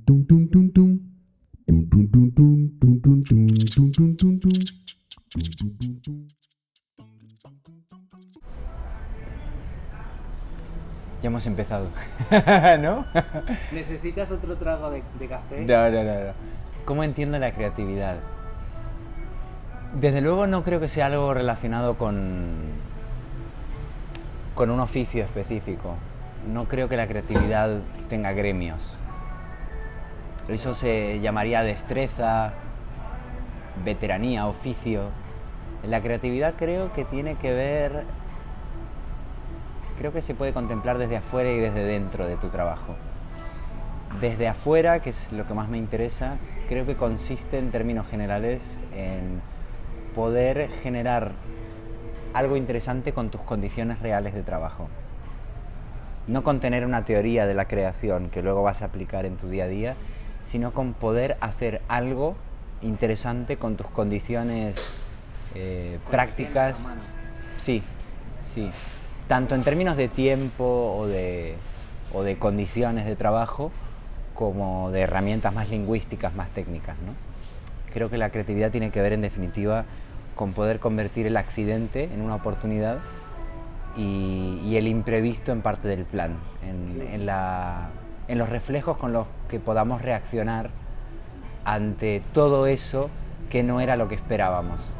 Ya hemos empezado, ¿no? ¿Necesitas otro trago de café? No. ¿Cómo entiendo la creatividad? Desde luego no creo que sea algo relacionado con un oficio específico. No creo que la creatividad tenga gremios. Eso se llamaría destreza, veteranía, oficio. La creatividad creo que tiene que ver... Creo que se puede contemplar desde afuera y desde dentro de tu trabajo. Desde afuera, que es lo que más me interesa, creo que consiste en términos generales en poder generar algo interesante con tus condiciones reales de trabajo. No con tener una teoría de la creación que luego vas a aplicar en tu día a día, sino con poder hacer algo interesante con tus condiciones prácticas. Sí. Tanto en términos de tiempo o de condiciones de trabajo, como de herramientas más lingüísticas, más técnicas, ¿no? Creo que la creatividad tiene que ver, en definitiva, con poder convertir el accidente en una oportunidad y el imprevisto en parte del plan, en los reflejos con los que podamos reaccionar ante todo eso que no era lo que esperábamos.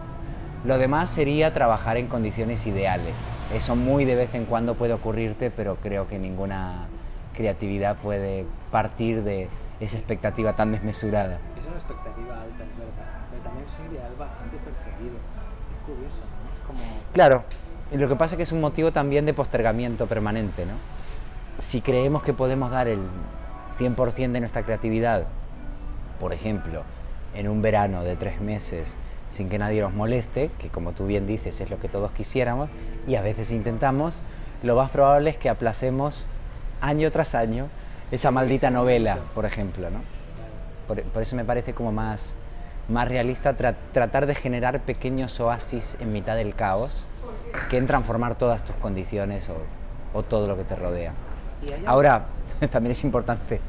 Lo demás sería trabajar en condiciones ideales. Eso muy de vez en cuando puede ocurrirte, pero creo que ninguna creatividad puede partir de esa expectativa tan desmesurada. Es una expectativa alta, es verdad, pero también es un ideal bastante perseguido. Es curioso, ¿no? Es como... Claro, y lo que pasa es que es un motivo también de postergamiento permanente, ¿no? Si creemos que podemos dar el 100% de nuestra creatividad, por ejemplo, en un verano de 3 meses, sin que nadie nos moleste, que como tú bien dices es lo que todos quisiéramos, y a veces intentamos, lo más probable es que aplacemos año tras año esa maldita novela, por ejemplo, ¿no? Por eso me parece como más realista tratar de generar pequeños oasis en mitad del caos que en transformar todas tus condiciones o todo lo que te rodea. Ahora, también es importante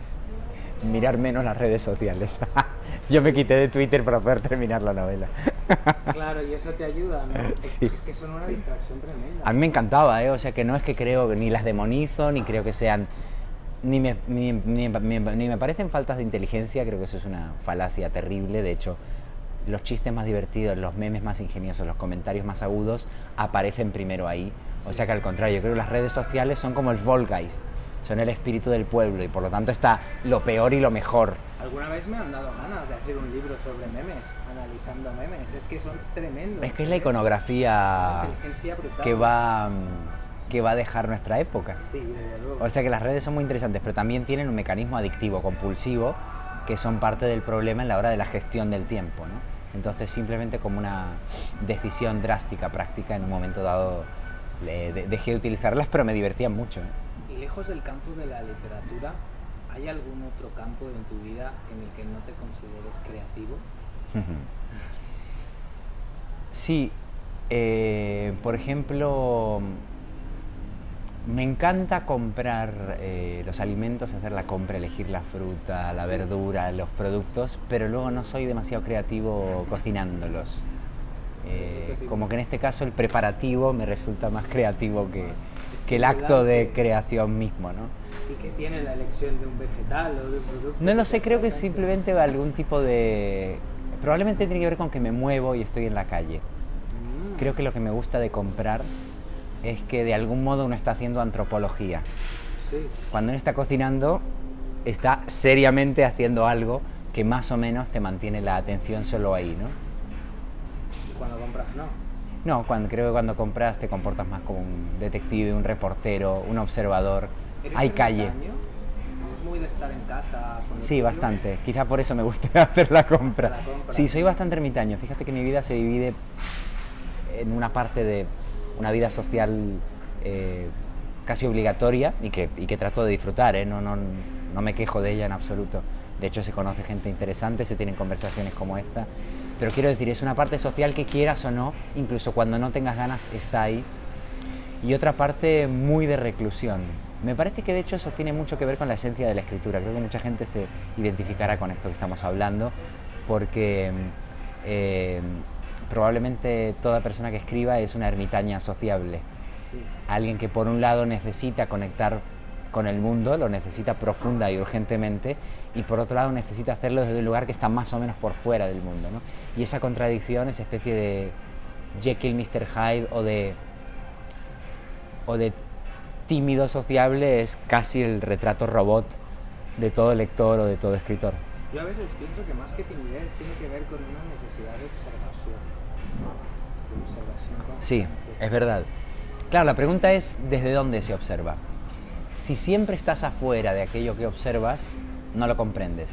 mirar menos las redes sociales. Yo me quité de Twitter para poder terminar la novela. Claro, y eso te ayuda, ¿no? Sí. Es que son una distracción tremenda. A mí me encantaba, o sea que no es que creo, ni las demonizo, ni creo que sean... Ni me parecen faltas de inteligencia, creo que eso es una falacia terrible. De hecho, los chistes más divertidos, los memes más ingeniosos, los comentarios más agudos aparecen primero ahí. O sea que al contrario, yo creo que las redes sociales son como el Volksgeist, son el espíritu del pueblo y por lo tanto está lo peor y lo mejor. Alguna vez me han dado ganas de hacer un libro sobre memes, analizando memes, es que son tremendos. Es que es la iconografía brutal que va a dejar nuestra época. Sí, desde luego. O sea que las redes son muy interesantes, pero también tienen un mecanismo adictivo, compulsivo, que son parte del problema en la hora de la gestión del tiempo, ¿no? Entonces simplemente como una decisión drástica, práctica, en un momento dado dejé de utilizarlas, pero me divertían mucho, ¿eh? Y lejos del campo de la literatura, ¿hay algún otro campo en tu vida en el que no te consideres creativo? Sí, por ejemplo, me encanta comprar los alimentos, hacer la compra, elegir la fruta, la verdura, los productos, pero luego no soy demasiado creativo cocinándolos. Como que en este caso el preparativo me resulta más creativo que el acto de creación mismo, ¿no? ¿Y qué tiene la elección de un vegetal o de un producto? No lo sé, creo que simplemente algún tipo de... Probablemente tiene que ver con que me muevo y estoy en la calle. Creo que lo que me gusta de comprar es que de algún modo uno está haciendo antropología. Sí. Cuando uno está cocinando, está seriamente haciendo algo que más o menos te mantiene la atención solo ahí, ¿no? ¿Y cuando compras no? No, creo que cuando compras te comportas más como un detective, un reportero, un observador. Hay calle. ¿Es muy de estar en casa? Sí, bastante. Quizá por eso me gusta hacer la compra. Sí, soy bastante ermitaño. Fíjate que mi vida se divide en una parte de una vida social casi obligatoria y que trato de disfrutar, ¿eh? No me quejo de ella en absoluto. De hecho, se conoce gente interesante, se tienen conversaciones como esta. Pero quiero decir, es una parte social que quieras o no, incluso cuando no tengas ganas, está ahí. Y otra parte muy de reclusión. Me parece que de hecho eso tiene mucho que ver con la esencia de la escritura. Creo que mucha gente se identificará con esto que estamos hablando, porque eh, probablemente toda persona que escriba es una ermitaña sociable. Sí. Alguien que por un lado necesita conectar con el mundo, lo necesita profunda y urgentemente, y por otro lado necesita hacerlo desde un lugar que está más o menos por fuera del mundo, ¿no? Y esa contradicción, esa especie de Jekyll, Mr. Hyde o de tímido sociable, es casi el retrato robot de todo lector o de todo escritor. Yo a veces pienso que más que timidez tiene que ver con una necesidad de observación. De observación constante. Sí, es verdad. Claro, la pregunta es ¿desde dónde se observa? Si siempre estás afuera de aquello que observas, no lo comprendes.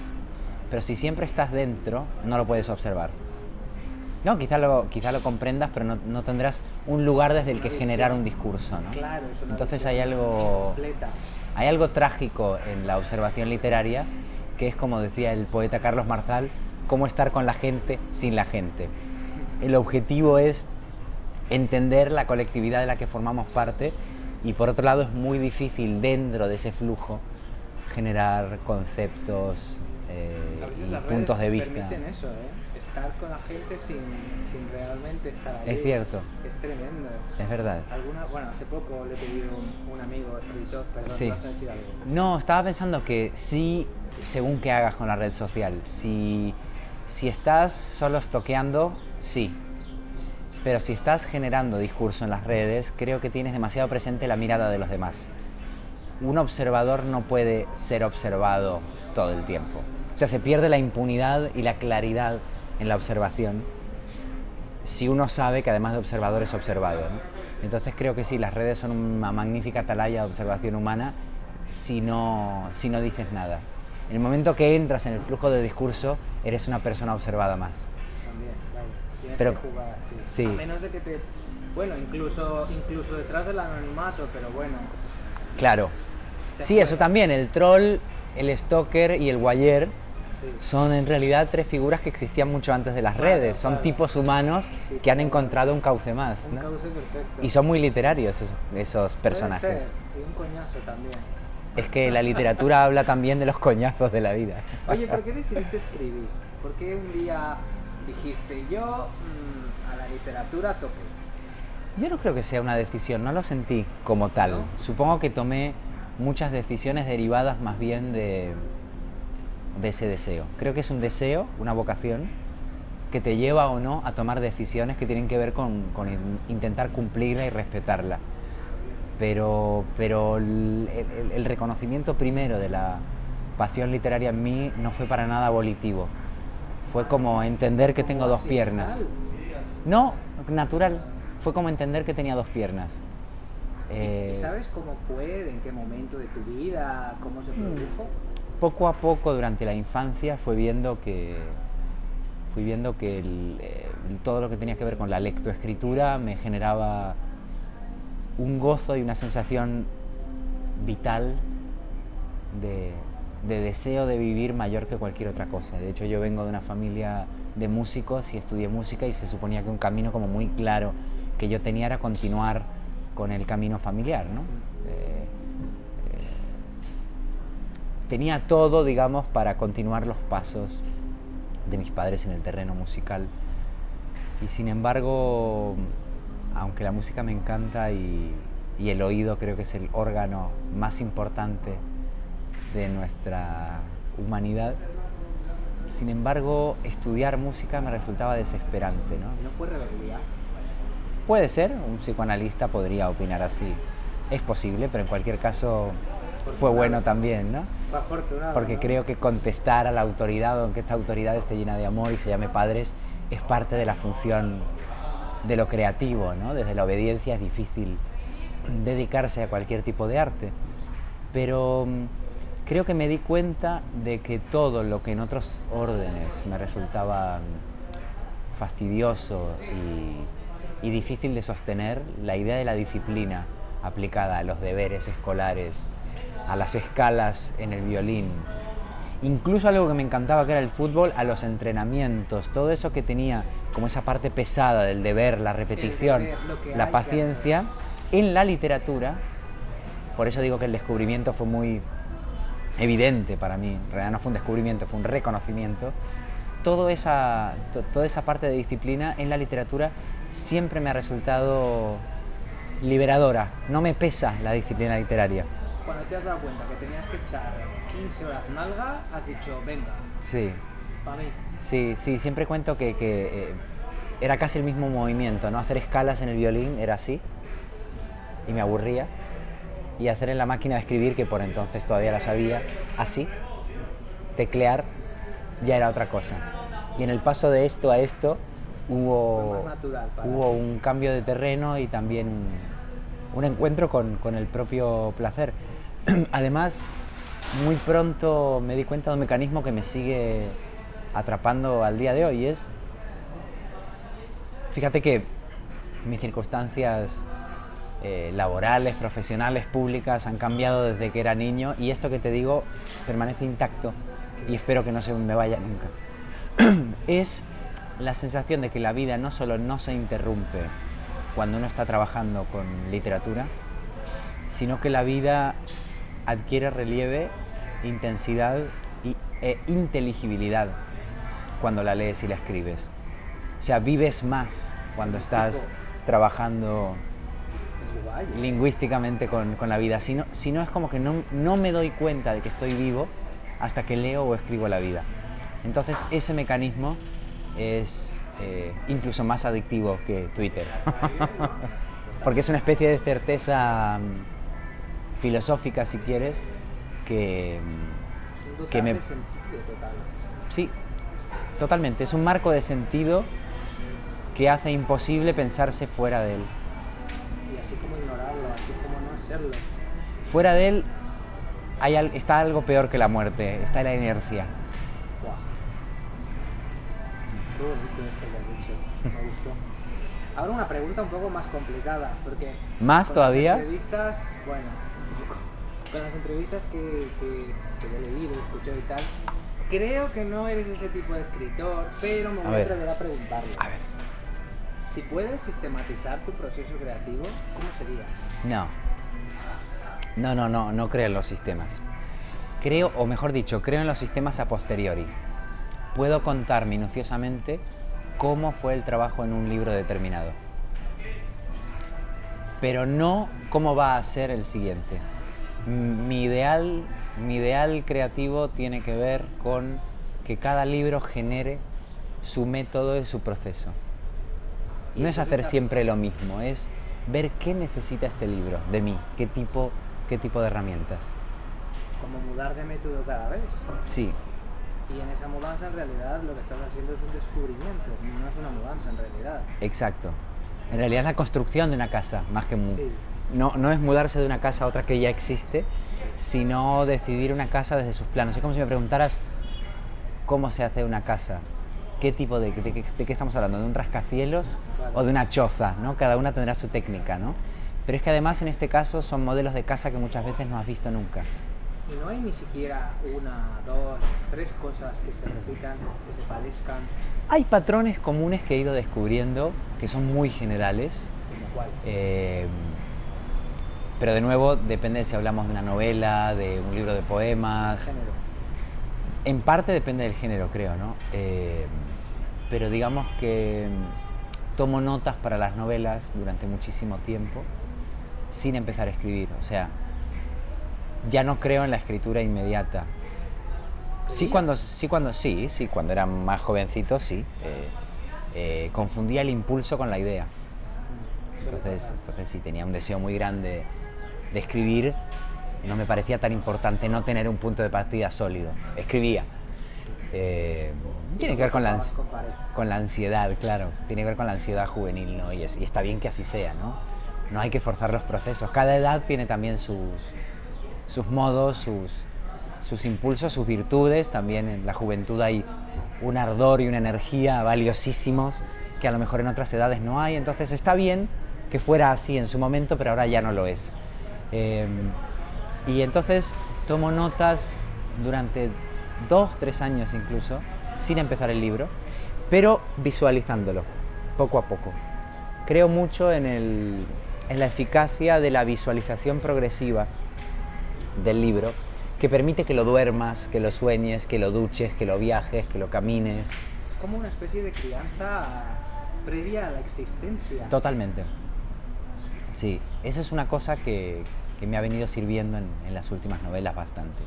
Pero si siempre estás dentro, no lo puedes observar. No, quizá lo comprendas, pero no tendrás un lugar desde el que generar un discurso, ¿no? Claro, es una Entonces visión incompleta. hay algo trágico en la observación literaria, que es, como decía el poeta Carlos Marzal, cómo estar con la gente sin la gente. El objetivo es entender la colectividad de la que formamos parte, y por otro lado es muy difícil dentro de ese flujo generar conceptos A veces y las puntos de redes vista. permiten eso, estar con la gente sin realmente estar ahí. Es cierto. Es tremendo. Es verdad. Bueno, hace poco le he pedido a un amigo escritor, perdón, Sí. ¿vas a decir algo? No, estaba pensando que sí, según qué hagas con la red social. Si estás solo estoqueando, sí. Pero si estás generando discurso en las redes, creo que tienes demasiado presente la mirada de los demás. Un observador no puede ser observado todo el tiempo. O sea, se pierde la impunidad y la claridad en la observación si uno sabe que además de observador es observado, ¿no? Entonces creo que sí, las redes son una magnífica atalaya de observación humana si no dices nada. En el momento que entras en el flujo de discurso, eres una persona observada más. También, claro. Tienes Pero- que jugar así. sí. A menos de que te... Bueno, incluso detrás del anonimato, pero bueno. Claro. Se Sí, juega. eso también. El troll, el stalker y el voyeur Sí. son en realidad tres figuras que existían mucho antes de las Claro, redes. Son claro. tipos humanos Sí, que han claro. encontrado un cauce más, Un ¿no? cauce perfecto. Y son muy literarios esos personajes. Puede ser, y un coñazo también. Es que la literatura habla también de los coñazos de la vida. Oye, ¿por qué decidiste escribir? ¿Por qué un día dijiste yo a la literatura a tope? Yo no creo que sea una decisión, no lo sentí como tal. ¿No? Supongo que tomé muchas decisiones derivadas más bien de ese deseo. Creo que es un deseo, una vocación, que te lleva o no a tomar decisiones que tienen que ver con intentar cumplirla y respetarla. Pero el reconocimiento primero de la pasión literaria en mí no fue para nada volitivo. Fue como entender que tengo dos piernas. No, natural. Fue como entender que tenía dos piernas. ¿Y sabes cómo fue? ¿En qué momento de tu vida? ¿Cómo se produjo? Poco a poco durante la infancia fui viendo que todo lo que tenía que ver con la lectoescritura me generaba un gozo y una sensación vital de deseo de vivir mayor que cualquier otra cosa. De hecho, yo vengo de una familia de músicos y estudié música, y se suponía que un camino como muy claro que yo tenía era continuar con el camino familiar, ¿no? Tenía todo, digamos, para continuar los pasos de mis padres en el terreno musical. Y sin embargo, aunque la música me encanta y el oído creo que es el órgano más importante de nuestra humanidad, sin embargo, estudiar música me resultaba desesperante, ¿no? ¿No fue rebeldía? Puede ser, un psicoanalista podría opinar así. Es posible, pero en cualquier caso fue bueno también, ¿no? Fue afortunado, Porque ¿no? creo que contestar a la autoridad, aunque esta autoridad esté llena de amor y se llame padres, es parte de la función de lo creativo, ¿no? Desde la obediencia es difícil dedicarse a cualquier tipo de arte. Pero creo que me di cuenta de que todo lo que en otros órdenes me resultaba fastidioso y difícil de sostener, la idea de la disciplina aplicada a los deberes escolares, a las escalas en el violín, incluso algo que me encantaba, que era el fútbol, a los entrenamientos, todo eso que tenía como esa parte pesada del deber, la repetición, deber, lo que hay la que paciencia, en la literatura por eso digo que el descubrimiento fue muy evidente para mí. En realidad no fue un descubrimiento, fue un reconocimiento. Toda esa parte de disciplina en la literatura siempre me ha resultado liberadora. No me pesa la disciplina literaria. Cuando te has dado cuenta que tenías que echar 15 horas nalga, has dicho, venga, Sí, para mí. sí, siempre cuento que era casi el mismo movimiento, ¿no? Hacer escalas en el violín era así, y me aburría. Y hacer en la máquina de escribir, que por entonces todavía la sabía, así, teclear, ya era otra cosa. Y en el paso de esto a esto hubo un cambio de terreno y también un encuentro con el propio placer. Además, muy pronto me di cuenta de un mecanismo que me sigue atrapando al día de hoy, y es, fíjate que mis circunstancias laborales, profesionales, públicas han cambiado desde que era niño, y esto que te digo permanece intacto y espero que no se me vaya nunca. Es la sensación de que la vida no solo no se interrumpe cuando uno está trabajando con literatura, sino que la vida adquiere relieve, intensidad e inteligibilidad cuando la lees y la escribes. O sea, vives más cuando estás trabajando lingüísticamente con la vida. Si no es como que no me doy cuenta de que estoy vivo hasta que leo o escribo la vida. Entonces ese mecanismo es incluso más adictivo que Twitter. Porque es una especie de certeza filosófica, si quieres, que me... de sentido total. Sí, totalmente. Es un marco de sentido que hace imposible pensarse fuera de él. Y así como ignorarlo, así como no hacerlo. Fuera de él está algo peor que la muerte, está la inercia. Wow. Qué bonito esto que has dicho, me gustó. Ahora una pregunta un poco más complicada, porque... ¿Más todavía? Las entrevistas, bueno, con las entrevistas que he leído, he escuchado y tal, creo que no eres ese tipo de escritor, pero me voy a atrever a preguntarlo. A ver. Si puedes sistematizar tu proceso creativo, ¿cómo sería? No creo en los sistemas. Creo, o mejor dicho, creo en los sistemas a posteriori. Puedo contar minuciosamente cómo fue el trabajo en un libro determinado, pero no cómo va a ser el siguiente. Mi ideal creativo tiene que ver con que cada libro genere su método y su proceso. No es hacer siempre lo mismo, es ver qué necesita este libro de mí, qué tipo de herramientas. Como mudar de método cada vez. Sí. Y en esa mudanza en realidad lo que estás haciendo es un descubrimiento, no es una mudanza en realidad. Exacto. En realidad es la construcción de una casa, más que Sí. No es mudarse de una casa a otra que ya existe, sino decidir una casa desde sus planos. Es como si me preguntaras cómo se hace una casa. ¿Qué tipo de qué estamos hablando? ¿De un rascacielos o de una choza? ¿No? Cada una tendrá su técnica, ¿no? Pero es que además en este caso son modelos de casa que muchas veces no has visto nunca. Y no hay ni siquiera una, dos, tres cosas que se repitan, que se parezcan. Hay patrones comunes que he ido descubriendo que son muy generales. ¿Como cuáles? Pero de nuevo depende de si hablamos de una novela, de un libro de poemas. Género. En parte depende del género, creo, ¿no? Pero digamos que tomo notas para las novelas durante muchísimo tiempo sin empezar a escribir. O sea, ya no creo en la escritura inmediata. Sí, cuando era más jovencito, sí. Confundía el impulso con la idea. Entonces sí, tenía un deseo muy grande de escribir. No me parecía tan importante no tener un punto de partida sólido. Escribía. Tiene que ver con la ansiedad, claro. Tiene que ver con la ansiedad juvenil, ¿no? Y está bien que así sea, ¿no? No hay que forzar los procesos. Cada edad tiene también sus modos, sus impulsos, sus virtudes. También en la juventud hay un ardor y una energía valiosísimos que a lo mejor en otras edades no hay. Entonces está bien que fuera así en su momento, pero ahora ya no lo es. Y entonces tomo notas durante 2-3 años incluso, sin empezar el libro, pero visualizándolo, poco a poco. Creo mucho en la eficacia de la visualización progresiva del libro que permite que lo duermas, que lo sueñes, que lo duches, que lo viajes, que lo camines. Es como una especie de crianza previa a la existencia. Totalmente. Sí, eso es una cosa que me ha venido sirviendo en las últimas novelas bastante.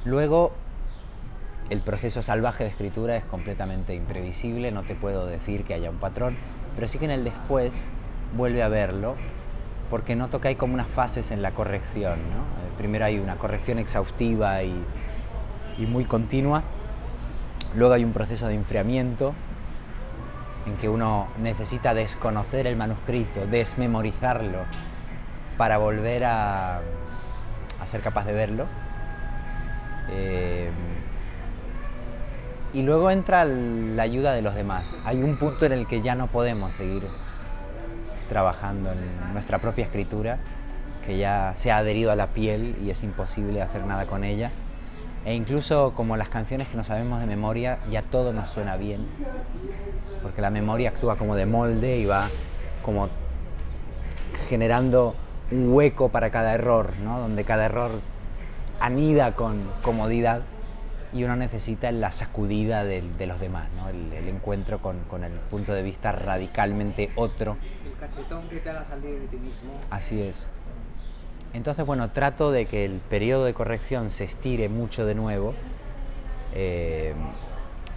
Luego, el proceso salvaje de escritura es completamente imprevisible, no te puedo decir que haya un patrón, pero sí que en el después vuelve a verlo, porque noto que hay como unas fases en la corrección, ¿no? Primero hay una corrección exhaustiva y muy continua, luego hay un proceso de enfriamiento, en que uno necesita desconocer el manuscrito, desmemorizarlo, para volver a ser capaz de verlo. Y luego entra la ayuda de los demás. Hay un punto en el que ya no podemos seguir trabajando en nuestra propia escritura, que ya se ha adherido a la piel y es imposible hacer nada con ella. E incluso como las canciones que no sabemos de memoria, ya todo nos suena bien, porque la memoria actúa como de molde y va como generando un hueco para cada error, ¿no? Donde cada error anida con comodidad y uno necesita la sacudida de los demás, ¿no? El encuentro con el punto de vista radicalmente otro. El cachetón que te haga salir de ti mismo. Así es. Entonces, bueno, trato de que el periodo de corrección se estire mucho de nuevo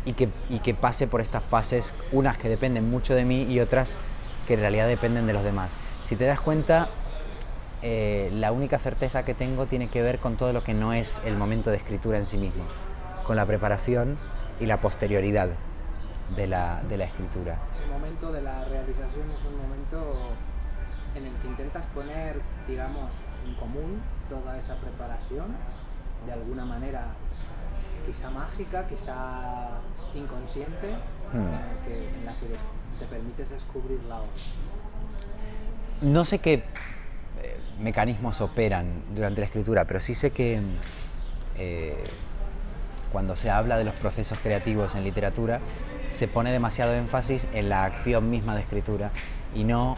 y que pase por estas fases, unas que dependen mucho de mí y otras que en realidad dependen de los demás. Si te das cuenta, la única certeza que tengo tiene que ver con todo lo que no es el momento de escritura en sí mismo, con la preparación y la posterioridad de la escritura. Ese momento de la realización es un momento en el que intentas poner, digamos, en común toda esa preparación, de alguna manera quizá mágica, quizá inconsciente, en la que te permites descubrir la obra. No sé qué mecanismos operan durante la escritura, pero sí sé que cuando se habla de los procesos creativos en literatura, se pone demasiado énfasis en la acción misma de escritura y no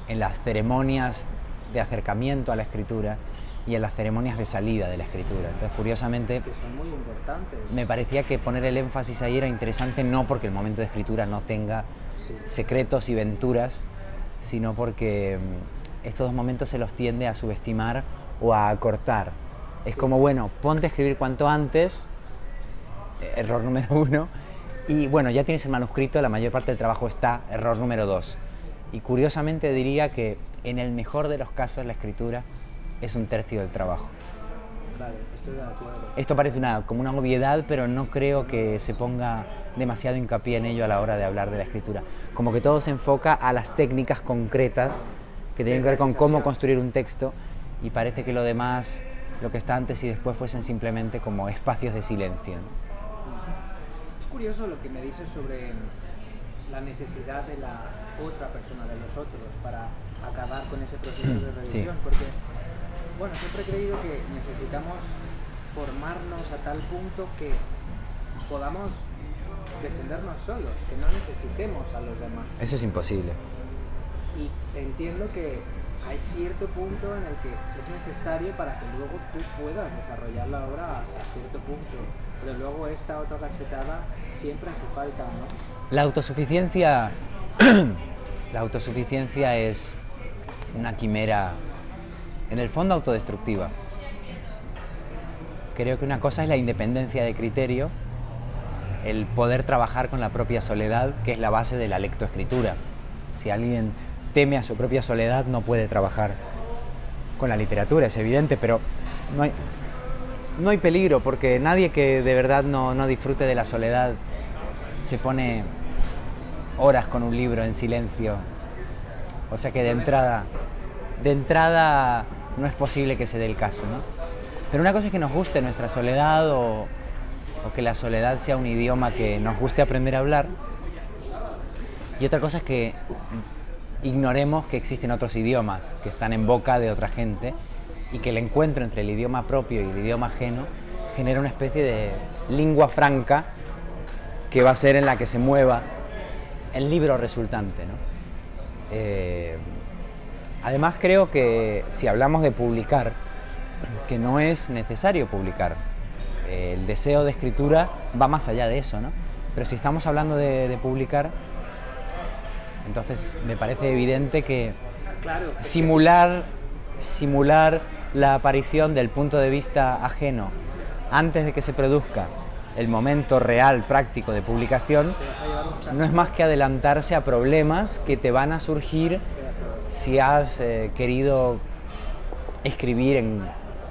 en las ceremonias de acercamiento a la escritura y en las ceremonias de salida de la escritura. Entonces, curiosamente, que son muy importantes. Me parecía que poner el énfasis ahí era interesante, no porque el momento de escritura no tenga secretos y venturas, sino porque estos dos momentos se los tiende a subestimar o a acortar. Es como, bueno, ponte a escribir cuanto antes, error número 1, y bueno, ya tienes el manuscrito, la mayor parte del trabajo está, error número 2. Y curiosamente diría que en el mejor de los casos la escritura es un tercio del trabajo. Vale, estoy de acuerdo. Esto parece como una obviedad, pero no creo que se ponga demasiado hincapié en ello a la hora de hablar de la escritura. Como que todo se enfoca a las técnicas concretas que tienen que ver con cómo construir un texto y parece que lo demás, lo que está antes y después, fuesen simplemente como espacios de silencio, ¿no? Es curioso lo que me dices sobre la necesidad de la otra persona, de los otros, para acabar con ese proceso de revisión, Sí. porque, bueno, siempre he creído que necesitamos formarnos a tal punto que podamos defendernos solos, que no necesitemos a los demás. Eso es imposible. Y entiendo que hay cierto punto en el que es necesario para que luego tú puedas desarrollar la obra hasta cierto punto, pero luego esta otra cachetada siempre hace falta, ¿no? La autosuficiencia es una quimera, en el fondo, autodestructiva. Creo que una cosa es la independencia de criterio, el poder trabajar con la propia soledad, que es la base de la lectoescritura. Si alguien teme a su propia soledad, no puede trabajar con la literatura, es evidente, pero no hay peligro, porque nadie que de verdad no disfrute de la soledad se pone horas con un libro en silencio. O sea que de entrada no es posible que se dé el caso, ¿no? Pero una cosa es que nos guste nuestra soledad o que la soledad sea un idioma que nos guste aprender a hablar. Y otra cosa es que ignoremos que existen otros idiomas que están en boca de otra gente y que el encuentro entre el idioma propio y el idioma ajeno genera una especie de lingua franca que va a ser en la que se mueva el libro resultante, ¿no? Además creo que si hablamos de publicar, que no es necesario publicar. El deseo de escritura va más allá de eso, ¿no? Pero si estamos hablando de publicar, entonces me parece evidente que Claro, simular la aparición del punto de vista ajeno antes de que se produzca el momento real, práctico de publicación, te vas a llevar un chasco. no es más que adelantarse a problemas que te van a surgir si has querido escribir en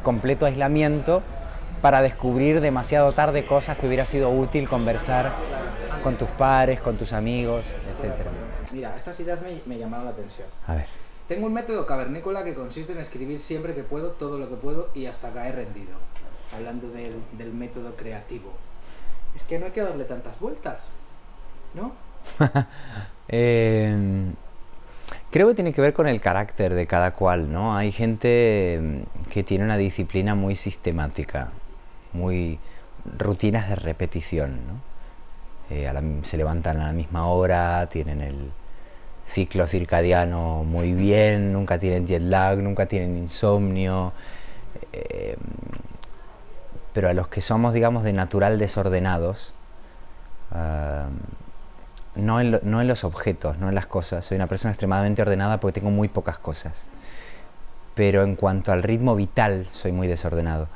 completo aislamiento para descubrir demasiado tarde cosas que hubiera sido útil conversar con tus pares, con tus amigos, etc. Mira, estas ideas me llamaron la atención. A ver. Tengo un método cavernícola que consiste en escribir siempre que puedo, todo lo que puedo y hasta caer rendido. Hablando del método creativo. Es que no hay que darle tantas vueltas, ¿no? Creo que tiene que ver con el carácter de cada cual, ¿no? Hay gente que tiene una disciplina muy sistemática, muy rutinas de repetición, ¿no? Se levantan a la misma hora, tienen el ciclo circadiano muy bien, nunca tienen jet lag, nunca tienen insomnio, pero a los que somos, digamos, de natural desordenados, no en los objetos, no en las cosas. Soy una persona extremadamente ordenada porque tengo muy pocas cosas. Pero en cuanto al ritmo vital, soy muy desordenado.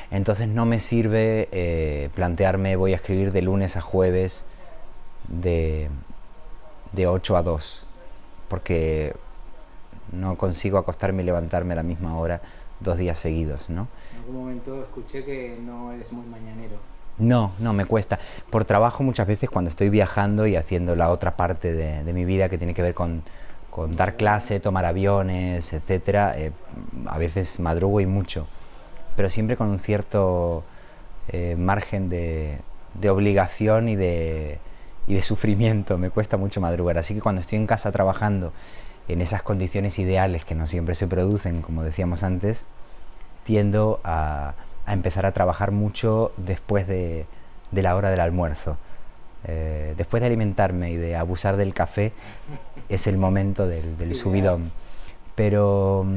Entonces no me sirve plantearme voy a escribir de lunes a jueves de 8 a 2, porque no consigo acostarme y levantarme a la misma hora 2 días seguidos, ¿no? En algún momento escuché que no eres muy mañanero. No, me cuesta. Por trabajo muchas veces cuando estoy viajando y haciendo la otra parte de mi vida que tiene que ver con dar clase, tomar aviones, etcétera, a veces madrugo y mucho, pero siempre con un cierto margen de obligación y de sufrimiento. Me cuesta mucho madrugar, así que cuando estoy en casa trabajando en esas condiciones ideales que no siempre se producen, como decíamos antes, tiendo a empezar a trabajar mucho después de la hora del almuerzo. Después de alimentarme y de abusar del café, es el momento del subidón. Pero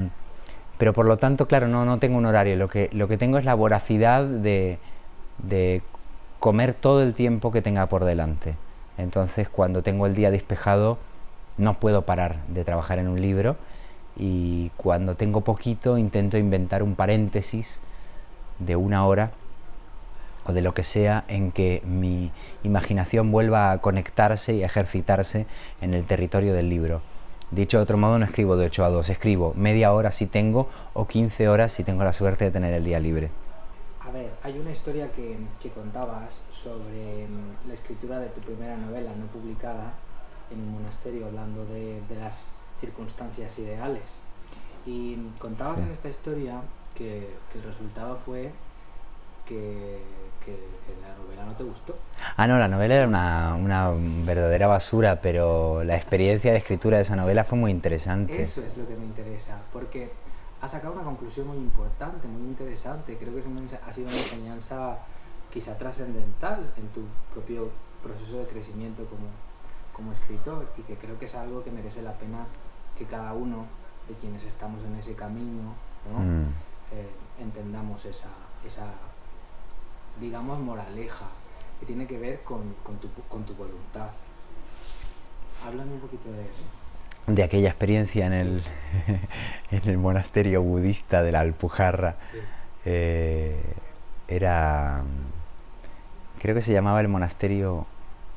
por lo tanto, claro, no tengo un horario. Lo que tengo es la voracidad de comer todo el tiempo que tenga por delante. Entonces, cuando tengo el día despejado, no puedo parar de trabajar en un libro, y cuando tengo poquito intento inventar un paréntesis de 1 hora o de lo que sea en que mi imaginación vuelva a conectarse y a ejercitarse en el territorio del libro. Dicho de otro modo, no escribo de 8 a 2, escribo media hora si tengo o 15 horas si tengo la suerte de tener el día libre. A ver, hay una historia que contabas sobre la escritura de tu primera novela no publicada en un monasterio, hablando de las circunstancias ideales. Y contabas en esta historia que el resultado fue que la novela no te gustó. No, la novela era una verdadera basura, pero la experiencia de escritura de esa novela fue muy interesante. Eso es lo que me interesa, porque has sacado una conclusión muy importante, muy interesante. Creo que ha sido una enseñanza quizá trascendental en tu propio proceso de crecimiento como escritor, y que creo que es algo que merece la pena que cada uno de quienes estamos en ese camino, ¿no? Entendamos esa digamos, moraleja que tiene que ver con tu voluntad. Háblame un poquito de eso. De aquella experiencia en el monasterio budista de la Alpujarra. Sí. Creo que se llamaba el monasterio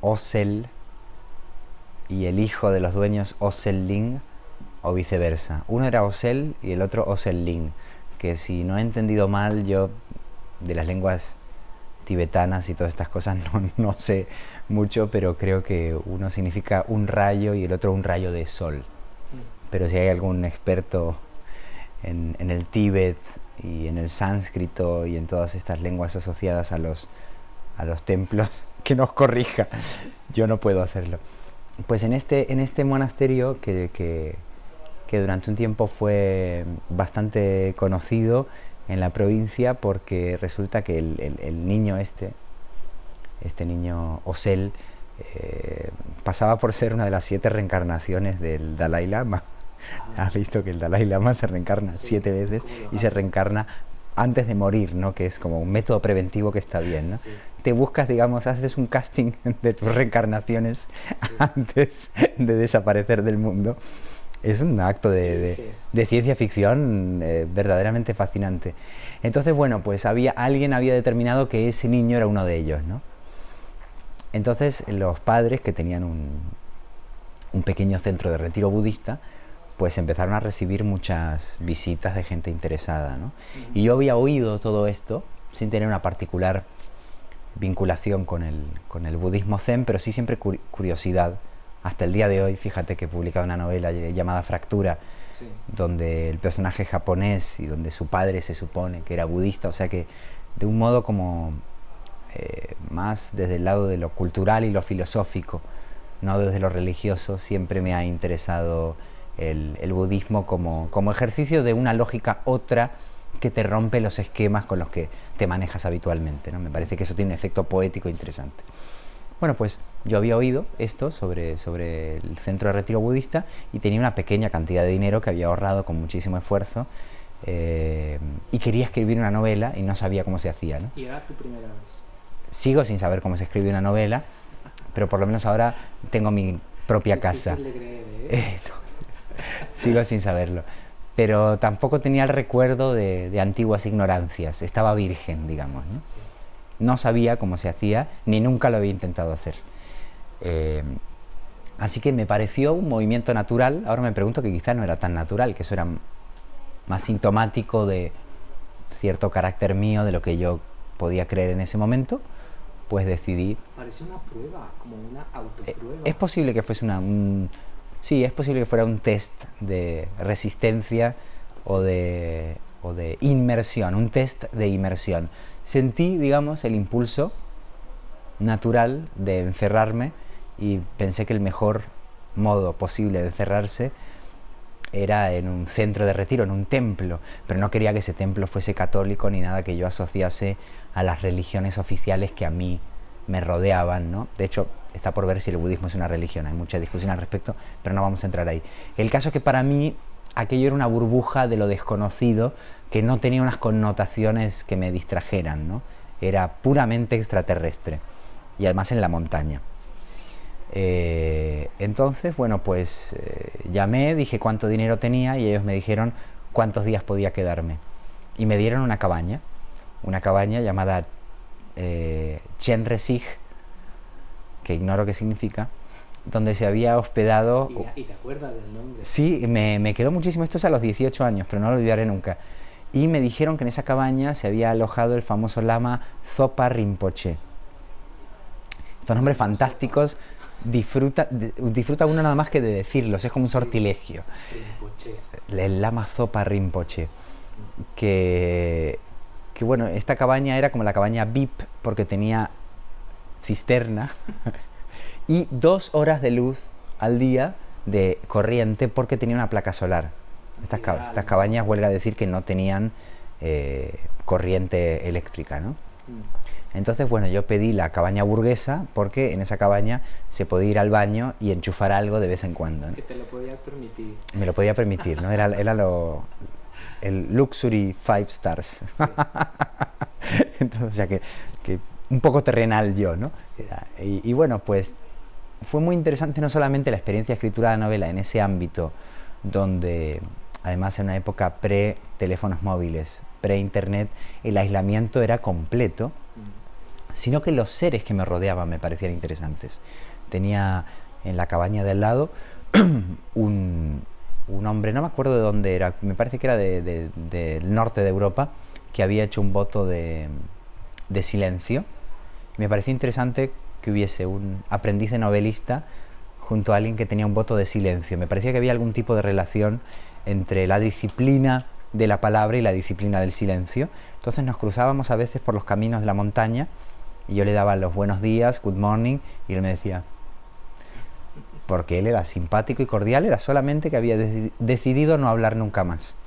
Osel, y el hijo de los dueños Oselling, o viceversa. Uno era Osel y el otro Oselling, que si no he entendido mal, yo de las lenguas tibetanas y todas estas cosas no sé mucho, pero creo que uno significa un rayo y el otro un rayo de sol. Pero si hay algún experto en el Tíbet y en el sánscrito y en todas estas lenguas asociadas a los templos, que nos corrija. Yo no puedo hacerlo. Pues en este monasterio que durante un tiempo fue bastante conocido en la provincia, porque resulta que el niño este niño Osel pasaba por ser una de las 7 reencarnaciones del Dalai Lama. Has visto que el Dalai Lama se reencarna 7 veces y se reencarna antes de morir, ¿no? Que es como un método preventivo que está bien, ¿no? Sí. Te buscas, digamos, haces un casting de tus reencarnaciones antes de desaparecer del mundo. Es un acto de ciencia ficción verdaderamente fascinante. Entonces, bueno, pues alguien había determinado que ese niño era uno de ellos, ¿no? Entonces, los padres, que tenían un pequeño centro de retiro budista, pues empezaron a recibir muchas visitas de gente interesada, ¿no? Y yo había oído todo esto sin tener una particular vinculación con el budismo zen, pero sí siempre curiosidad. Hasta el día de hoy, fíjate que he publicado una novela llamada Fractura, Sí. donde el personaje es japonés y donde su padre se supone que era budista, o sea que de un modo como más desde el lado de lo cultural y lo filosófico, no desde lo religioso, siempre me ha interesado el budismo como ejercicio de una lógica otra que te rompe los esquemas con los que te manejas habitualmente, ¿no? Me parece que eso tiene un efecto poético interesante. Bueno, pues yo había oído esto sobre el centro de retiro budista y tenía una pequeña cantidad de dinero que había ahorrado con muchísimo esfuerzo y quería escribir una novela y no sabía cómo se hacía, ¿no? ¿Y era tu primera vez? Sigo sin saber cómo se escribe una novela, pero por lo menos ahora tengo mi propia casa. Difícil de creer, No, sigo sin saberlo. Pero tampoco tenía el recuerdo de antiguas ignorancias, estaba virgen, digamos, ¿no? Sí. No sabía cómo se hacía, ni nunca lo había intentado hacer. Así que me pareció un movimiento natural. Ahora me pregunto que quizá no era tan natural, que eso era más sintomático de cierto carácter mío, de lo que yo podía creer en ese momento, pues decidí... Parece una prueba, como una autoprueba. Es posible que fuese sí, es posible que fuera un test de resistencia o de inmersión, un test de inmersión. Sentí, digamos, el impulso natural de encerrarme y pensé que el mejor modo posible de encerrarse era en un centro de retiro, en un templo, pero no quería que ese templo fuese católico ni nada que yo asociase a las religiones oficiales que a mí me rodeaban, ¿no? De hecho, está por ver si el budismo es una religión, hay mucha discusión al respecto, pero no vamos a entrar ahí. El caso es que para mí aquello era una burbuja de lo desconocido que no tenía unas connotaciones que me distrajeran, ¿no? Era puramente extraterrestre y además en la montaña. Entonces, bueno, pues llamé, dije cuánto dinero tenía y ellos me dijeron cuántos días podía quedarme. Y me dieron una cabaña llamada Chenre Sig, que ignoro qué significa, donde se había hospedado... ¿Y te acuerdas del nombre? Sí, me quedó muchísimo, esto es a los 18 años, pero no lo olvidaré nunca. Y me dijeron que en esa cabaña se había alojado el famoso lama Zopa Rinpoche. Estos nombres fantásticos, disfruta uno nada más que de decirlos, es como un sortilegio. Rinpoche. El lama Zopa Rinpoche. Que bueno, esta cabaña era como la cabaña VIP porque tenía cisterna y 2 horas de luz al día de corriente porque tenía una placa solar. Estas cabañas, huelga decir que no tenían corriente eléctrica, ¿no? Entonces, bueno, yo pedí la cabaña burguesa porque en esa cabaña se podía ir al baño y enchufar algo de vez en cuando, ¿no? Que te lo podías permitir. Me lo podía permitir, ¿no? Era el Luxury 5 Stars. Sí. Entonces, o sea, que un poco terrenal yo, ¿no? Sí. Y bueno, pues fue muy interesante no solamente la experiencia de escritura de la novela en ese ámbito, donde además en una época pre-teléfonos móviles, pre-internet, el aislamiento era completo, sino que los seres que me rodeaban me parecían interesantes. Tenía en la cabaña del lado un hombre, no me acuerdo de dónde era, me parece que era del norte de Europa, que había hecho un voto de silencio. Me pareció interesante que hubiese un aprendiz de novelista junto a alguien que tenía un voto de silencio. Me parecía que había algún tipo de relación entre la disciplina de la palabra y la disciplina del silencio. Entonces nos cruzábamos a veces por los caminos de la montaña y yo le daba los buenos días, good morning, y él me decía, porque él era simpático y cordial, era solamente que había decidido no hablar nunca más.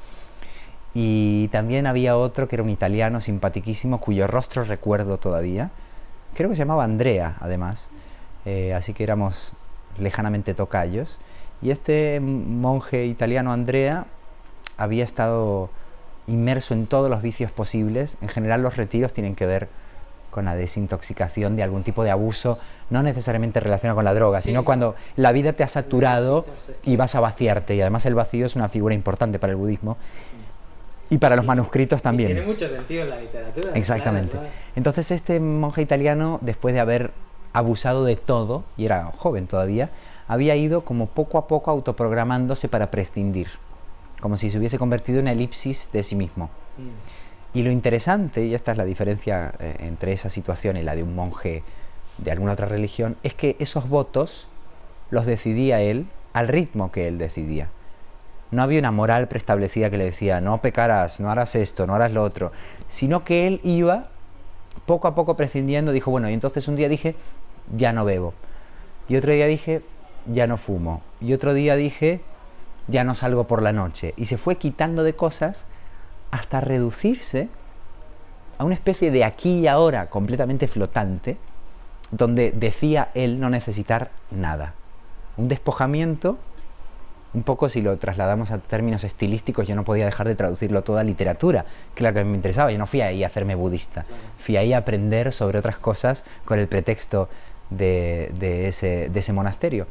Y también había otro que era un italiano simpatiquísimo, cuyo rostro recuerdo todavía, creo que se llamaba Andrea además, así que éramos lejanamente tocayos, Y este monje italiano, Andrea, había estado inmerso en todos los vicios posibles. En general los retiros tienen que ver con la desintoxicación de algún tipo de abuso, no necesariamente relacionado con la droga, sí, sino cuando la vida te ha saturado y vas a vaciarte. Y además el vacío es una figura importante para el budismo y para los manuscritos también. Y tiene mucho sentido en la literatura. Exactamente. Claro, claro. Entonces este monje italiano, después de haber abusado de todo, y era joven todavía, había ido como poco a poco autoprogramándose para prescindir, como si se hubiese convertido en elipsis de sí mismo. Y lo interesante, y esta es la diferencia entre esa situación y la de un monje de alguna otra religión, es que esos votos los decidía él al ritmo que él decidía. No había una moral preestablecida que le decía, no pecarás, no harás esto, no harás lo otro, sino que él iba poco a poco prescindiendo. Dijo, bueno, y entonces un día dije, ya no bebo. Y otro día dije, ya no fumo. Y otro día dije, ya no salgo por la noche. Y se fue quitando de cosas hasta reducirse a una especie de aquí y ahora completamente flotante, donde decía él no necesitar nada. Un despojamiento, un poco si lo trasladamos a términos estilísticos, yo no podía dejar de traducirlo todo a literatura, que era lo que me interesaba. Yo no fui ahí a hacerme budista, fui ahí a aprender sobre otras cosas con el pretexto de ese monasterio.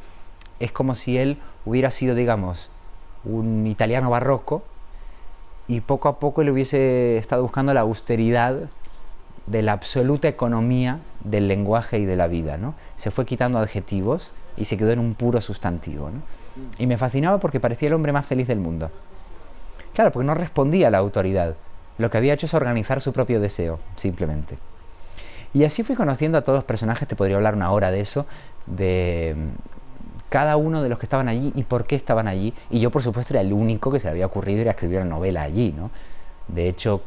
Es como si él hubiera sido, digamos, un italiano barroco, y poco a poco le hubiese estado buscando la austeridad de la absoluta economía del lenguaje y de la vida, ¿no? Se fue quitando adjetivos y se quedó en un puro sustantivo, ¿no? Y me fascinaba porque parecía el hombre más feliz del mundo. Claro, porque no respondía a la autoridad. Lo que había hecho es organizar su propio deseo, simplemente. Y así fui conociendo a todos los personajes. Te podría hablar una hora de eso, de cada uno de los que estaban allí y por qué estaban allí. Y yo, por supuesto, era el único que se le había ocurrido ir a escribir una novela allí, ¿no? De hecho,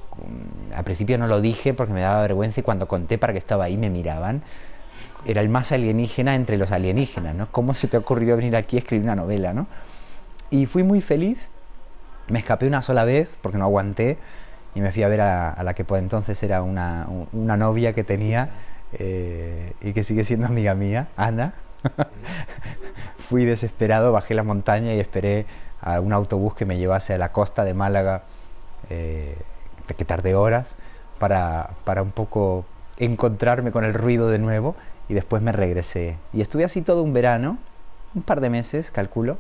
al principio no lo dije porque me daba vergüenza, y cuando conté para qué estaba ahí me miraban. Era el más alienígena entre los alienígenas, ¿no? ¿Cómo se te ha ocurrido venir aquí a escribir una novela, ¿no? Y fui muy feliz. Me escapé una sola vez porque no aguanté y me fui a ver a la que por entonces era una novia que tenía y que sigue siendo amiga mía, Ana. Fui desesperado, bajé la montaña y esperé a un autobús que me llevase a la costa de Málaga, que tardé horas, para un poco encontrarme con el ruido de nuevo, y después me regresé. Y estuve así todo un verano, un par de meses, calculo,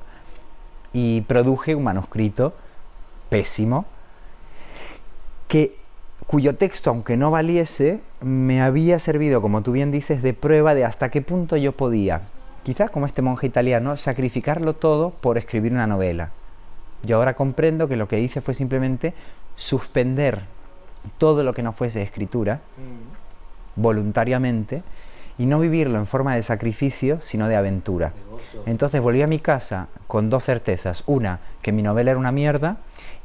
y produje un manuscrito pésimo, cuyo texto, aunque no valiese, me había servido, como tú bien dices, de prueba de hasta qué punto yo podía, quizás como este monje italiano, sacrificarlo todo por escribir una novela. Yo ahora comprendo que lo que hice fue simplemente suspender todo lo que no fuese escritura, voluntariamente, y no vivirlo en forma de sacrificio, sino de aventura. Entonces volví a mi casa con dos certezas: una, que mi novela era una mierda,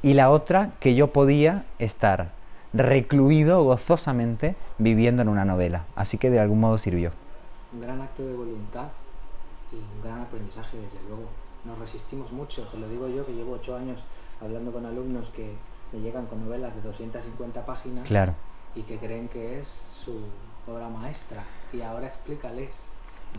y la otra, que yo podía estar recluido gozosamente viviendo en una novela. Así que de algún modo sirvió. Un gran acto de voluntad y un gran aprendizaje, desde luego. Nos resistimos mucho, te lo digo yo, que llevo 8 años hablando con alumnos que me llegan con novelas de 250 páginas, claro, y que creen que es su obra maestra. Y ahora explícales,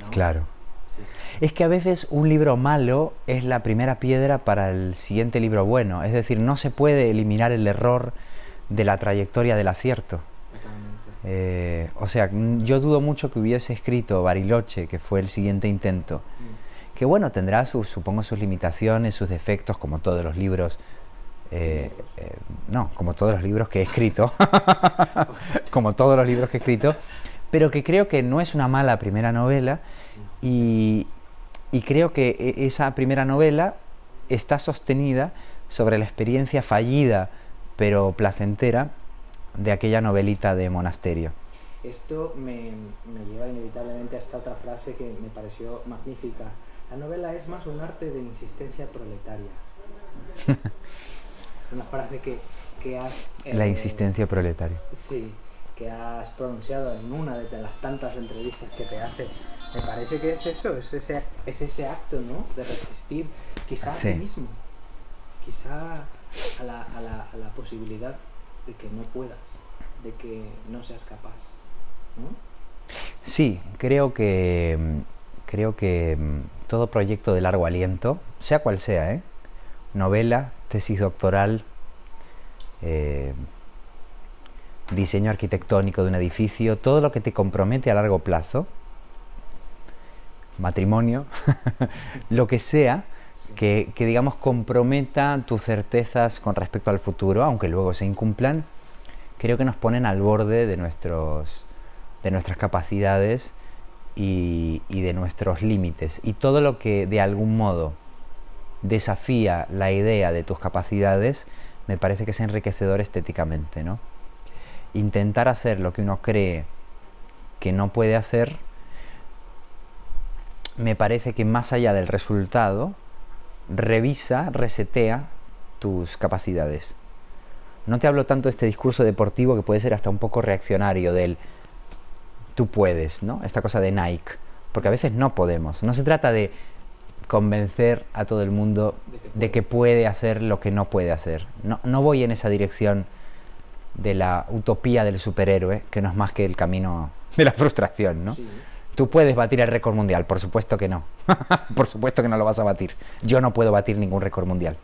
¿no? Claro. Sí. Es que a veces un libro malo es la primera piedra para el siguiente libro bueno. Es decir, no se puede eliminar el error de la trayectoria del acierto. Totalmente. O sea, yo dudo mucho que hubiese escrito Bariloche, que fue el siguiente intento. Que bueno, tendrá supongo sus limitaciones, sus defectos, como todos los libros. No, como todos los libros que he escrito. Como todos los libros que he escrito. Pero que creo que no es una mala primera novela. Y creo que esa primera novela está sostenida sobre la experiencia fallida pero placentera de aquella novelita de monasterio. Esto me lleva inevitablemente a esta otra frase que me pareció magnífica. La novela es más un arte de insistencia proletaria. Una frase que has... La insistencia proletaria. Sí, que has pronunciado en una de las tantas entrevistas que te hace. Me parece que es eso, es ese acto, ¿no? De resistir quizá a ti mismo, quizá a la posibilidad de que no puedas, de que no seas capaz, ¿no? Sí, creo que todo proyecto de largo aliento, sea cual sea, novela, tesis doctoral, diseño arquitectónico de un edificio, todo lo que te compromete a largo plazo, matrimonio, lo que sea, que digamos comprometa tus certezas con respecto al futuro, aunque luego se incumplan, creo que nos ponen al borde de nuestras capacidades y de nuestros límites. Y todo lo que de algún modo desafía la idea de tus capacidades, me parece que es enriquecedor estéticamente, ¿no? Intentar hacer lo que uno cree que no puede hacer, me parece que más allá del resultado, resetea tus capacidades. No te hablo tanto de este discurso deportivo que puede ser hasta un poco reaccionario del tú puedes, ¿no? Esta cosa de Nike, porque a veces no podemos. No se trata de convencer a todo el mundo de que puede hacer lo que no puede hacer. No voy en esa dirección de la utopía del superhéroe, que no es más que el camino de la frustración, ¿no? Sí. Tú puedes batir el récord mundial, por supuesto que no. Por supuesto que no lo vas a batir. Yo no puedo batir ningún récord mundial.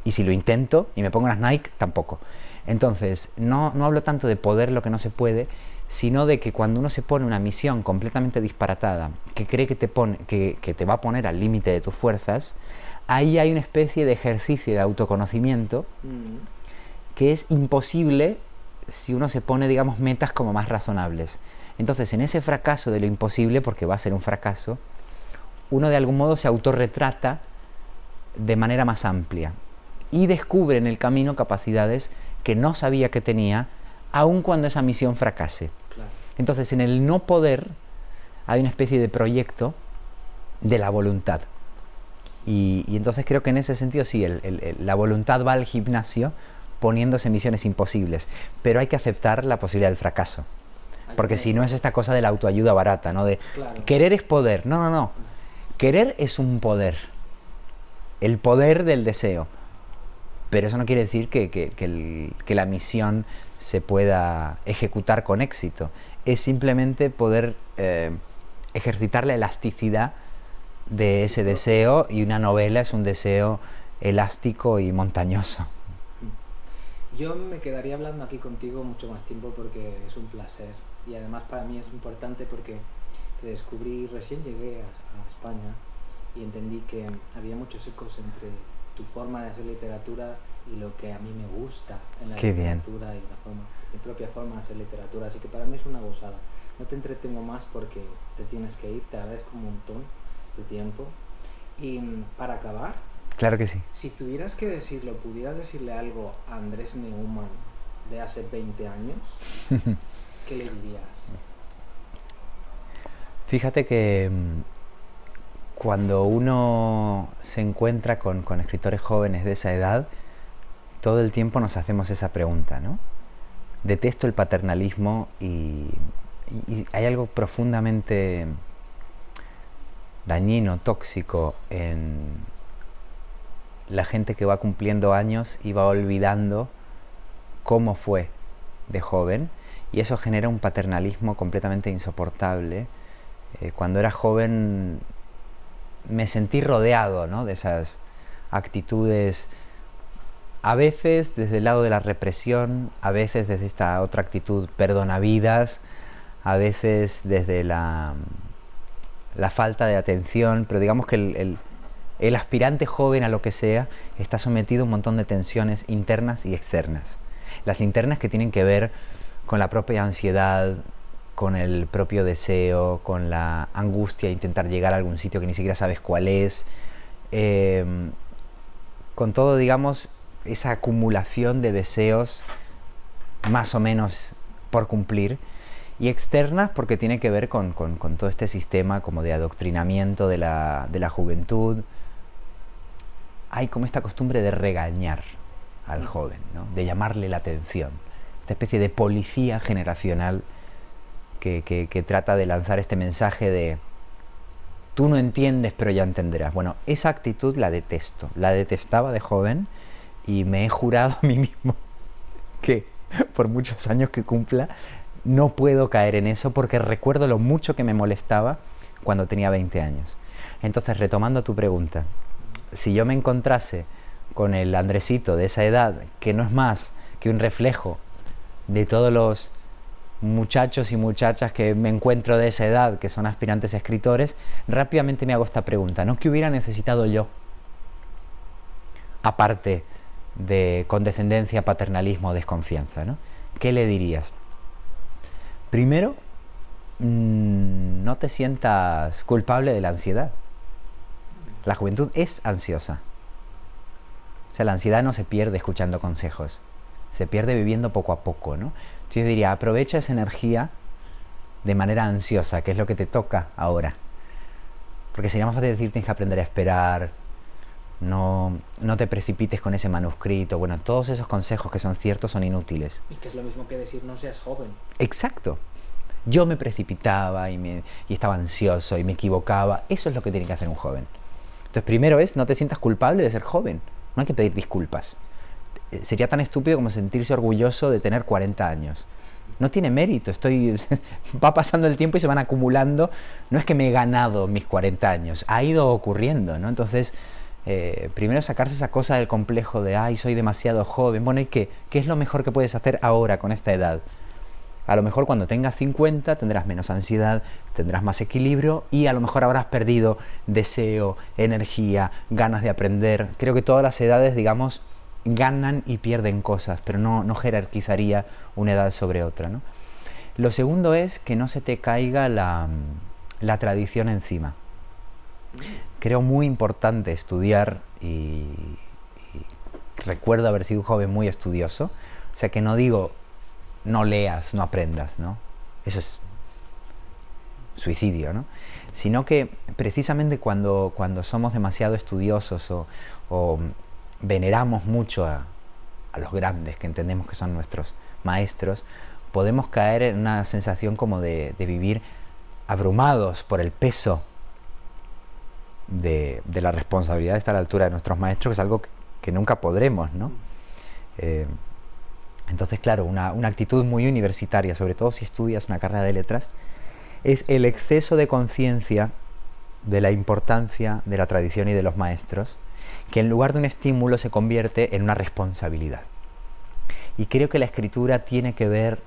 Y si lo intento y me pongo unas Nike, tampoco. Entonces, no hablo tanto de poder lo que no se puede, sino de que cuando uno se pone una misión completamente disparatada, que cree que te va a poner al límite de tus fuerzas, ahí hay una especie de ejercicio de autoconocimiento que es imposible si uno se pone, digamos, metas como más razonables. Entonces, en ese fracaso de lo imposible, porque va a ser un fracaso, uno de algún modo se autorretrata de manera más amplia y descubre en el camino capacidades que no sabía que tenía, aun cuando esa misión fracase. Claro. Entonces, en el no poder hay una especie de proyecto de la voluntad. Y entonces creo que en ese sentido sí, la voluntad va al gimnasio poniéndose misiones imposibles, pero hay que aceptar la posibilidad del fracaso. Porque si no es esta cosa de la autoayuda barata, ¿no? De claro. Querer es poder. No. Querer es un poder. El poder del deseo. Pero eso no quiere decir que la misión se pueda ejecutar con éxito. Es simplemente poder ejercitar la elasticidad de ese deseo, y una novela es un deseo elástico y montañoso. Yo me quedaría hablando aquí contigo mucho más tiempo porque es un placer, y además para mí es importante porque te descubrí, recién llegué a España y entendí que había muchos ecos entre tu forma de hacer literatura y lo que a mí me gusta en la literatura. Bien. Y mi propia forma de hacer literatura, así que para mí es una gozada. No te entretengo más porque te tienes que ir, te agradezco un montón tu tiempo. Y para acabar, claro que sí. Si tuvieras que decirlo, pudieras decirle algo a Andrés Neumann de hace 20 años, ¿qué le dirías? Fíjate que cuando uno se encuentra con escritores jóvenes de esa edad, todo el tiempo nos hacemos esa pregunta, ¿no? Detesto el paternalismo y hay algo profundamente dañino, tóxico en la gente que va cumpliendo años y va olvidando cómo fue de joven, y eso genera un paternalismo completamente insoportable. Cuando era joven me sentí rodeado, ¿no?, de esas actitudes, a veces desde el lado de la represión, a veces desde esta otra actitud perdonavidas, a veces desde la falta de atención, pero digamos que el aspirante joven a lo que sea está sometido a un montón de tensiones internas y externas. Las internas que tienen que ver con la propia ansiedad, con el propio deseo, con la angustia de intentar llegar a algún sitio que ni siquiera sabes cuál es, con todo, digamos, esa acumulación de deseos más o menos por cumplir, y externas porque tiene que ver con todo este sistema como de adoctrinamiento de la juventud. Hay como esta costumbre de regañar al joven, ¿no?, de llamarle la atención, esta especie de policía generacional que trata de lanzar este mensaje de tú no entiendes pero ya entenderás. Bueno, esa actitud la detesto, la detestaba de joven, y me he jurado a mí mismo que por muchos años que cumpla no puedo caer en eso, porque recuerdo lo mucho que me molestaba cuando tenía 20 años. Entonces, retomando tu pregunta, si yo me encontrase con el Andresito de esa edad, que no es más que un reflejo de todos los muchachos y muchachas que me encuentro de esa edad, que son aspirantes a escritores, rápidamente me hago esta pregunta, ¿no? ¿Qué hubiera necesitado yo? Aparte de condescendencia, paternalismo, desconfianza, ¿no? ¿Qué le dirías? Primero, no te sientas culpable de la ansiedad. La juventud es ansiosa. O sea, la ansiedad no se pierde escuchando consejos, se pierde viviendo poco a poco, ¿no? Entonces yo diría, aprovecha esa energía de manera ansiosa, que es lo que te toca ahora. Porque sería más fácil decir, tienes que aprender a esperar, no te precipites con ese manuscrito. Bueno, todos esos consejos que son ciertos son inútiles. Y que es lo mismo que decir, no seas joven. Exacto. Yo me precipitaba y estaba ansioso y me equivocaba. Eso es lo que tiene que hacer un joven. Entonces, primero no te sientas culpable de ser joven. No hay que pedir disculpas. Sería tan estúpido como sentirse orgulloso de tener 40 años. No tiene mérito. Va pasando el tiempo y se van acumulando. No es que me he ganado mis 40 años. Ha ido ocurriendo, ¿no? Entonces, primero sacarse esa cosa del complejo de ay, soy demasiado joven. Bueno, ¿y qué? ¿Qué es lo mejor que puedes hacer ahora con esta edad? A lo mejor cuando tengas 50 tendrás menos ansiedad, tendrás más equilibrio y a lo mejor habrás perdido deseo, energía, ganas de aprender. Creo que todas las edades, digamos, ganan y pierden cosas, pero no jerarquizaría una edad sobre otra, ¿no? Lo segundo es que no se te caiga la tradición encima. Creo muy importante estudiar y recuerdo haber sido un joven muy estudioso. O sea que no digo no leas, no aprendas, ¿no? Eso es suicidio, ¿no? Sino que precisamente cuando somos demasiado estudiosos o veneramos mucho a los grandes, que entendemos que son nuestros maestros, podemos caer en una sensación como de vivir abrumados por el peso de la responsabilidad de estar a la altura de nuestros maestros, que es algo que nunca podremos, ¿no? Entonces, claro, una actitud muy universitaria, sobre todo si estudias una carrera de letras, es el exceso de conciencia de la importancia de la tradición y de los maestros, que en lugar de un estímulo se convierte en una responsabilidad. Y creo que la escritura tiene que ver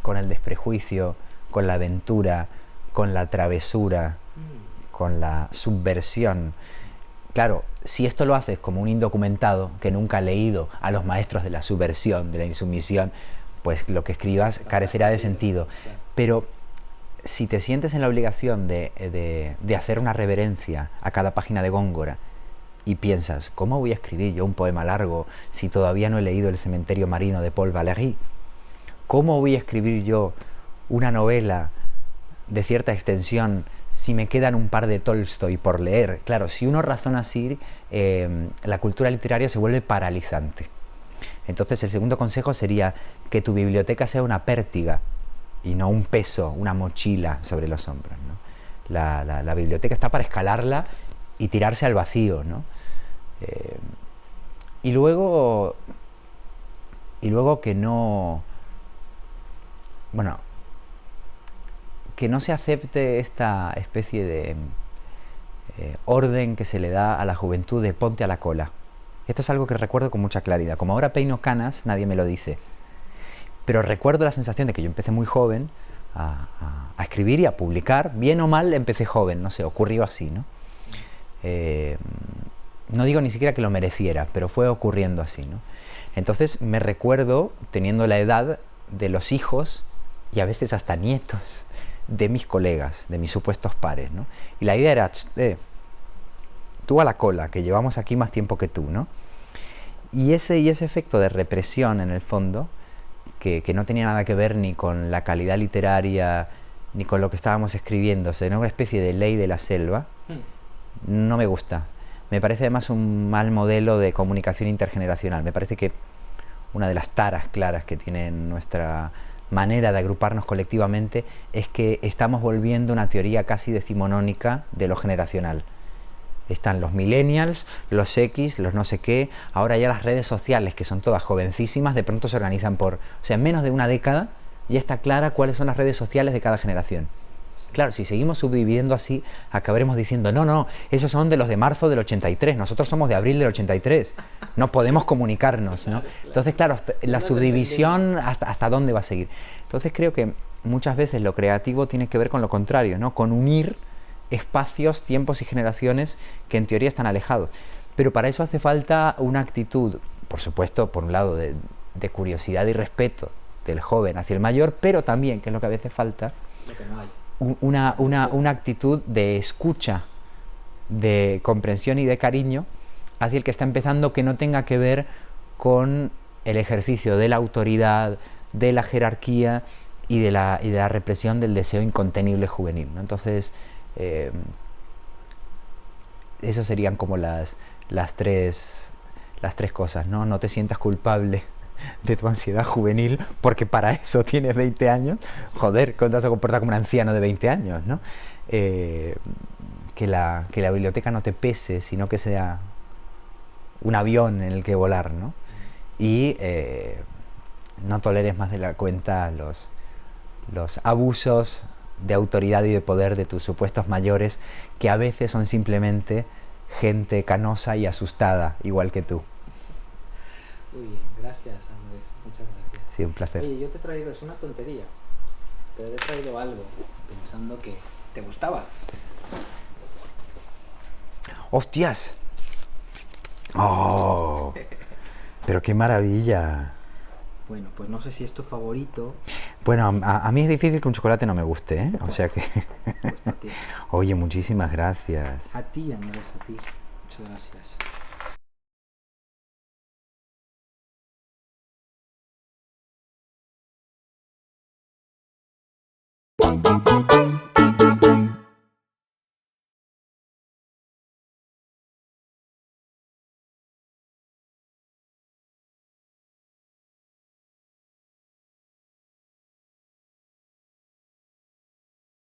con el desprejuicio, con la aventura, con la travesura, con la subversión. Claro, si esto lo haces como un indocumentado que nunca ha leído a los maestros de la subversión, de la insumisión, pues lo que escribas carecerá de sentido. Pero si te sientes en la obligación de hacer una reverencia a cada página de Góngora y piensas, ¿cómo voy a escribir yo un poema largo si todavía no he leído El cementerio marino de Paul Valéry? ¿Cómo voy a escribir yo una novela de cierta extensión si me quedan un par de Tolstoy por leer? Claro, si uno razona así, la cultura literaria se vuelve paralizante. Entonces el segundo consejo sería que tu biblioteca sea una pértiga y no un peso, una mochila sobre los hombros, ¿no? La biblioteca está para escalarla y tirarse al vacío, ¿no? Y luego que no... Bueno, que no se acepte esta especie de orden que se le da a la juventud de ponte a la cola. Esto es algo que recuerdo con mucha claridad. Como ahora peino canas, nadie me lo dice. Pero recuerdo la sensación de que yo empecé muy joven a escribir y a publicar. Bien o mal, empecé joven, no sé, ocurrió así, ¿no? No digo ni siquiera que lo mereciera, pero fue ocurriendo así, ¿no? Entonces me recuerdo teniendo la edad de los hijos y a veces hasta nietos de mis colegas, de mis supuestos pares, ¿no? Y la idea era, tú a la cola, que llevamos aquí más tiempo que tú, ¿no? Y ese efecto de represión, en el fondo, que no tenía nada que ver ni con la calidad literaria, ni con lo que estábamos escribiendo, sino una especie de ley de la selva, no me gusta. Me parece además un mal modelo de comunicación intergeneracional. Me parece que una de las taras claras que tiene nuestra manera de agruparnos colectivamente es que estamos volviendo una teoría casi decimonónica de lo generacional. Están los millennials, los X, los no sé qué, ahora ya las redes sociales, que son todas jovencísimas, de pronto se organizan por... O sea, en menos de una década ya está clara cuáles son las redes sociales de cada generación. Claro, si seguimos subdividiendo así, acabaremos diciendo, no, no, esos son de los de marzo del 83, nosotros somos de abril del 83, no podemos comunicarnos, ¿no? Entonces, claro, la subdivisión, ¿hasta dónde va a seguir? Entonces creo que muchas veces lo creativo tiene que ver con lo contrario, ¿no? Con unir espacios, tiempos y generaciones que en teoría están alejados. Pero para eso hace falta una actitud, por supuesto, por un lado, de curiosidad y respeto del joven hacia el mayor, pero también, que es lo que a veces falta, Lo que no hay. una actitud de escucha, de comprensión y de cariño hacia el que está empezando, que no tenga que ver con el ejercicio de la autoridad, de la jerarquía y de la represión del deseo incontenible juvenil, ¿no? Entonces, esas serían como las tres cosas, ¿no? No te sientas culpable de tu ansiedad juvenil, porque para eso tienes 20 años. Joder, ¿cómo te vas a comportar como un anciano de 20 años, ¿no? Que la biblioteca no te pese, sino que sea un avión en el que volar, ¿no? Y no toleres más de la cuenta los abusos de autoridad y de poder de tus supuestos mayores, que a veces son simplemente gente canosa y asustada, igual que tú. Muy bien, gracias Andrés, muchas gracias. Sí, un placer. Oye, yo te he traído, es una tontería, pero te he traído algo pensando que te gustaba. ¡Hostias! ¡Oh! ¡Pero qué maravilla! Bueno, pues no sé si es tu favorito. Bueno, a mí es difícil que un chocolate no me guste, ¿eh? O sea que... A ti. Oye, muchísimas gracias. A ti, Andrés, a ti. Muchas gracias.